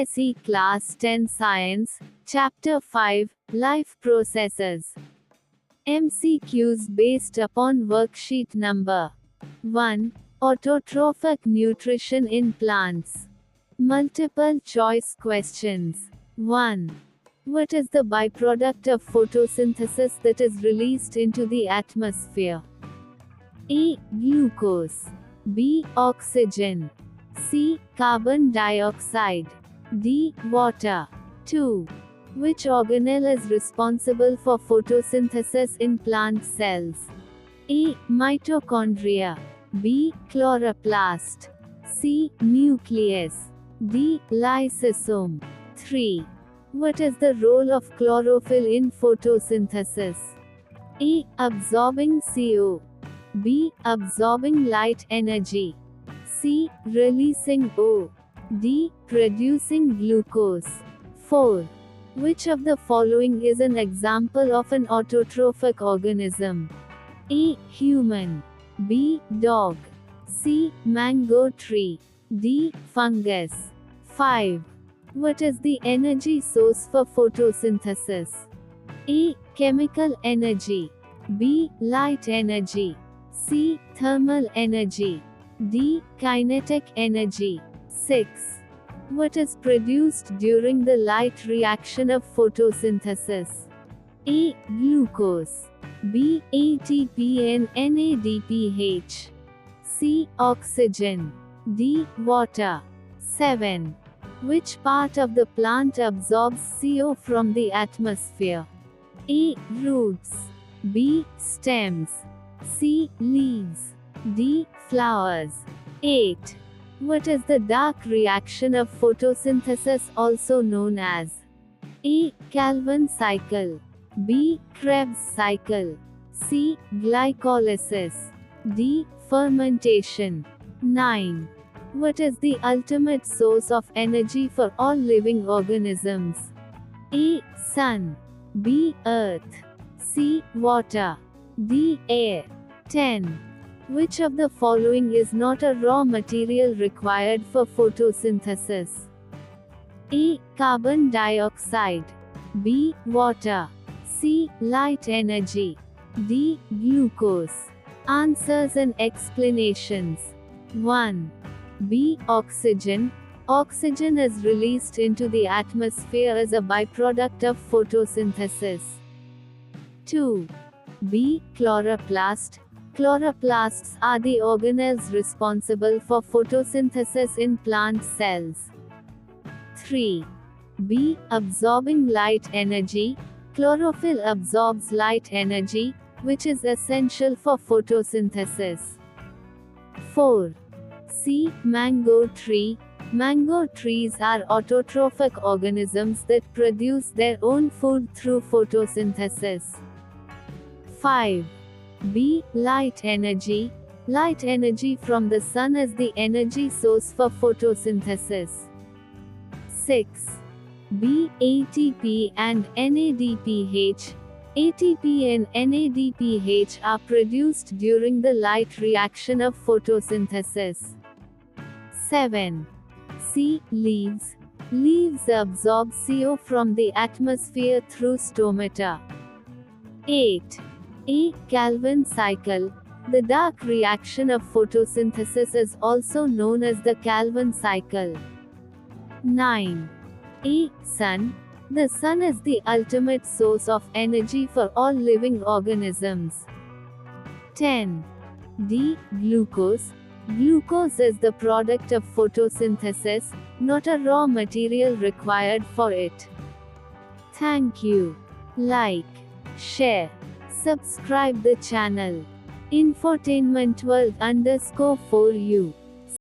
CBSE Class 10 Science, Chapter 5, Life Processes. MCQs based upon worksheet number 1. Autotrophic nutrition in plants. Multiple choice questions. 1. What is the byproduct of photosynthesis that is released into the atmosphere? A. Glucose. B. Oxygen. C. Carbon dioxide. D. Water. 2. Which organelle is responsible for photosynthesis in plant cells? A. Mitochondria. B. Chloroplast. C. Nucleus. D. Lysosome. 3. What is the role of chlorophyll in photosynthesis? A. Absorbing CO. B. Absorbing light energy. C. Releasing O. D. Producing glucose. 4. Which of the following is an example of an autotrophic organism? A. Human. B. Dog. C. Mango tree. D. Fungus. 5. What is the energy source for photosynthesis? A. Chemical energy. B. Light energy. C. Thermal energy. D. Kinetic energy. 6. What is produced during the light reaction of photosynthesis? A. Glucose. B. ATP and NADPH. C. Oxygen. D. Water. 7. Which part of the plant absorbs CO from the atmosphere? A. Roots. B. Stems. C. Leaves. D. Flowers. 8. What is the dark reaction of photosynthesis also known as? A. Calvin cycle. B. Krebs cycle. C. Glycolysis. D. Fermentation. 9. What is the ultimate source of energy for all living organisms? A. Sun. B. Earth. C. Water. D. Air. 10. Which of the following is not a raw material required for photosynthesis? A. Carbon dioxide. B. Water. C. Light energy. D. Glucose. Answers and explanations. 1. B. Oxygen. Oxygen is released into the atmosphere as a byproduct of photosynthesis. 2. B. Chloroplast. Chloroplasts are the organelles responsible for photosynthesis in plant cells. 3. B. Absorbing light energy. Chlorophyll absorbs light energy, which is essential for photosynthesis. 4. C. Mango tree. Mango trees are autotrophic organisms that produce their own food through photosynthesis. 5. B. Light energy. Light energy from the sun is the energy source for photosynthesis. 6. B. ATP and NADPH. ATP and NADPH are produced during the light reaction of photosynthesis. 7. C. Leaves. Leaves absorb CO from the atmosphere through stomata. 8. A. Calvin cycle. The dark reaction of photosynthesis is also known as the Calvin cycle. 9. A. Sun. The sun is the ultimate source of energy for all living organisms. 10. D. Glucose. Glucose is the product of photosynthesis, not a raw material required for it. Thank you. Like, share, subscribe the channel. Infotainment World _4U